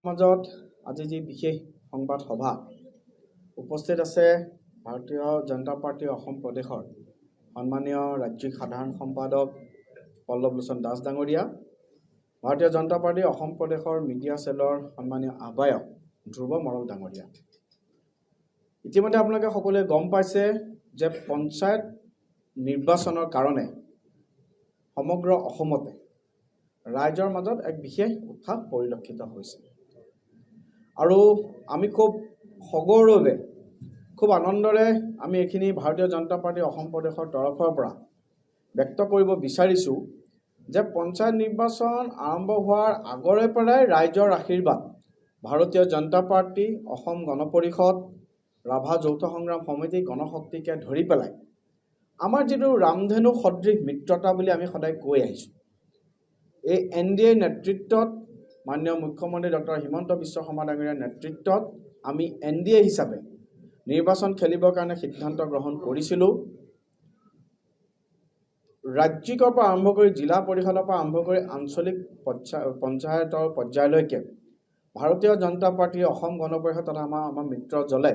মাজত আজি যি বিশেষ সংবাদ সভা উপস্থিত আছে ভাৰতীয় জনতা পাৰ্টি অসম প্ৰদেশৰ সন্মানীয় ৰাজ্যিক সাধাৰণ সম্পাদক পল্লৱ লোচন দাস ডাঙৰীয়া, ভাৰতীয় জনতা পাৰ্টি অসম প্ৰদেশৰ মিডিয়া সেলৰ সন্মানীয় আহ্বায়ক ধ্ৰুৱ মৰল ডাঙৰীয়া। ইতিমধ্যে আপোনালোকে সকলোৱে গম পাইছে যে পঞ্চায়ত নিৰ্বাচনৰ কাৰণে সমগ্ৰ অসমতে ৰাইজৰ মাজত এক বিশেষ উৎসাহ পৰিলক্ষিত হৈছে আৰু আমি খুব সগৌৰৱে খুব আনন্দৰে আমি এইখিনি ভাৰতীয় জনতা পাৰ্টি অসম প্ৰদেশৰ তৰফৰ পৰা ব্যক্ত কৰিব বিচাৰিছোঁ যে পঞ্চায়ত নিৰ্বাচন আৰম্ভ হোৱাৰ আগৰে পৰাই ৰাইজৰ আশীৰ্বাদ ভাৰতীয় জনতা পাৰ্টি, অসম গণ পৰিষদ, ৰাভা যৌথ সংগ্ৰাম সমিতি, গণশক্তিকে ধৰি পেলাই আমাৰ যিটো ৰামধেনু সদৃশ মিত্ৰতা বুলি আমি সদায় কৈ আহিছোঁ, এই NDA নেতৃত্বত মাননীয় মুখ্যমন্ত্ৰী ডক্টৰ হিমন্ত বিশ্ব শৰ্মা ডাঙৰীয়াৰ নেতৃত্বত আমি NDA হিচাপে নিৰ্বাচন খেলিবৰ কাৰণে সিদ্ধান্ত গ্ৰহণ কৰিছিলোঁ। ৰাজ্যিকৰ পৰা আৰম্ভ কৰি জিলা পৰিষদৰ পৰা আৰম্ভ কৰি আঞ্চলিক পঞ্চায়তৰ পৰ্যায়লৈকে ভাৰতীয় জনতা পাৰ্টি, অসম গণ পৰিষদ তথা আমাৰ মিত্ৰ জলে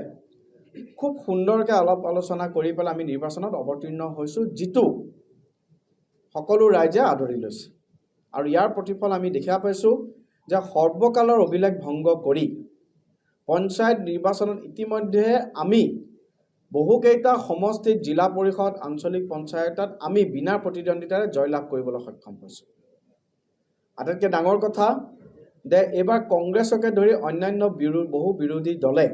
খুব সুন্দৰকৈ অলপ আলোচনা কৰি পেলাই আমি নিৰ্বাচনত অৱতীৰ্ণ হৈছোঁ, যিটো সকলো ৰাইজে আদৰি লৈছে। আৰু ইয়াৰ প্ৰতিফল আমি দেখা পাইছোঁ যে সৰ্বকালৰ অভিলেখ ভংগ কৰি পঞ্চায়ত নিৰ্বাচনত ইতিমধ্যে আমি বহুকেইটা সমষ্টিত জিলা পৰিষদ, আঞ্চলিক পঞ্চায়তত আমি বিনা প্ৰতিদ্বন্দ্বিতাৰে জয়লাভ কৰিবলৈ সক্ষম হৈছোঁ। আটাইতকৈ ডাঙৰ কথা যে এইবাৰ কংগ্ৰেছকে ধৰি অন্যান্য বহু বিৰোধী দলে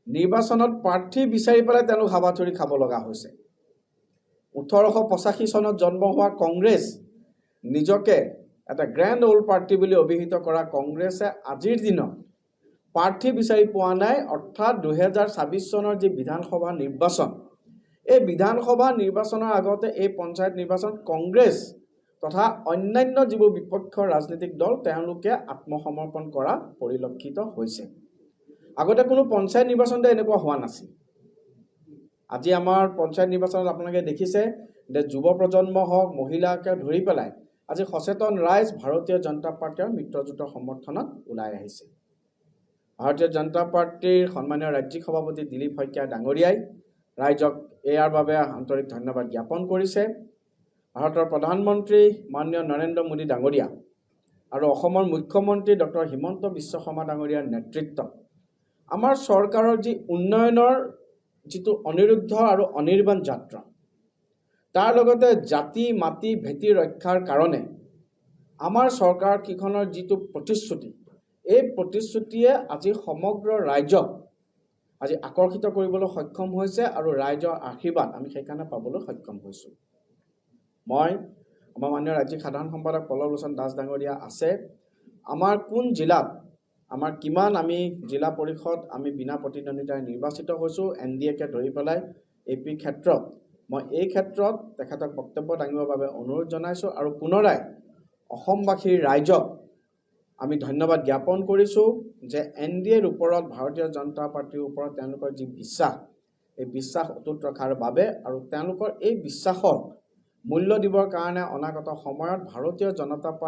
নিৰ্বাচনত প্ৰাৰ্থী বিচাৰি পেলাই তেওঁলোক হাবাথুৰি খাব লগা হৈছে। 1885 চনত জন্ম হোৱা কংগ্ৰেছ, নিজকে এটা গ্ৰেণ্ড অল্ড পাৰ্টি বুলি অভিহিত কৰা কংগ্ৰেছে আজিৰ দিনত প্ৰাৰ্থী বিচাৰি পোৱা নাই। অৰ্থাৎ 2026 চনৰ যি বিধানসভা নিৰ্বাচন, এই বিধানসভা নিৰ্বাচনৰ আগতে এই পঞ্চায়ত নিৰ্বাচন কংগ্ৰেছ তথা অন্যান্য যিবোৰ বিপক্ষ ৰাজনৈতিক দল তেওঁলোকে আত্মসমৰ্পণ কৰা পৰিলক্ষিত হৈছে। আগতে কোনো পঞ্চায়ত নিৰ্বাচনতে এনেকুৱা হোৱা নাছিল। আজি আমাৰ পঞ্চায়ত নিৰ্বাচনত আপোনালোকে দেখিছে যে যুৱ প্ৰজন্ম হওক, মহিলাকে ধৰি পেলাই আজি সচেতন ৰাইজ ভাৰতীয় জনতা পাৰ্টীৰ মিত্ৰজোঁটৰ সমৰ্থনত ওলাই আহিছে। ভাৰতীয় জনতা পাৰ্টীৰ সন্মানীয় ৰাজ্যিক সভাপতি দিলীপ শইকীয়া ডাঙৰীয়াই ৰাইজক ইয়াৰ বাবে আন্তৰিক ধন্যবাদ জ্ঞাপন কৰিছে। ভাৰতৰ প্ৰধানমন্ত্ৰী মাননীয় নৰেন্দ্ৰ মোদী ডাঙৰীয়া আৰু অসমৰ মুখ্যমন্ত্ৰী ডক্টৰ হিমন্ত বিশ্ব শৰ্মা ডাঙৰীয়াৰ নেতৃত্বত আমাৰ চৰকাৰৰ যি উন্নয়নৰ যিটো অনিৰুদ্ধ আৰু অনিৰ্বাণ যাত্ৰা, তাৰ লগতে জাতি মাটি ভেটি ৰক্ষাৰ কাৰণে আমাৰ চৰকাৰ কিখনৰ যিটো প্ৰতিশ্ৰুতি, এই প্ৰতিশ্ৰুতিয়ে আজি সমগ্ৰ ৰাইজক আজি আকৰ্ষিত কৰিবলৈ সক্ষম হৈছে আৰু ৰাইজৰ আশীৰ্বাদ আমি সেইকাৰণে পাবলৈ সক্ষম হৈছোঁ। মই আমাৰ মাননীয় ৰাজ্যিক সাধাৰণ সম্পাদক পল্লৱ লোচন দাস ডাঙৰীয়া আছে, আমাৰ কোন জিলাত আমাৰ কিমান আমি জিলা পৰিষদ আমি বিনা প্ৰতিদ্বন্দ্বিতাৰে নিৰ্বাচিত হৈছোঁ NDAকে ধৰি পেলাই AP ক্ষেত্ৰত মই এই ক্ষেত্ৰত তেখেতক বক্তব্য দাঙিবৰ বাবে অনুৰোধ জনাইছোঁ আৰু পুনৰাই অসমবাসীৰ ৰাইজক আমি ধন্যবাদ জ্ঞাপন কৰিছোঁ যে NDAৰ ওপৰত ভাৰতীয় জনতা পাৰ্টিৰ ওপৰত তেওঁলোকৰ যি বিশ্বাস, এই বিশ্বাস অটুট ৰখাৰ বাবে আৰু তেওঁলোকৰ এই বিশ্বাসক মূল্য দিবৰ কাৰণে অনাগত সময়ত ভাৰতীয় জনতা পাৰ্টি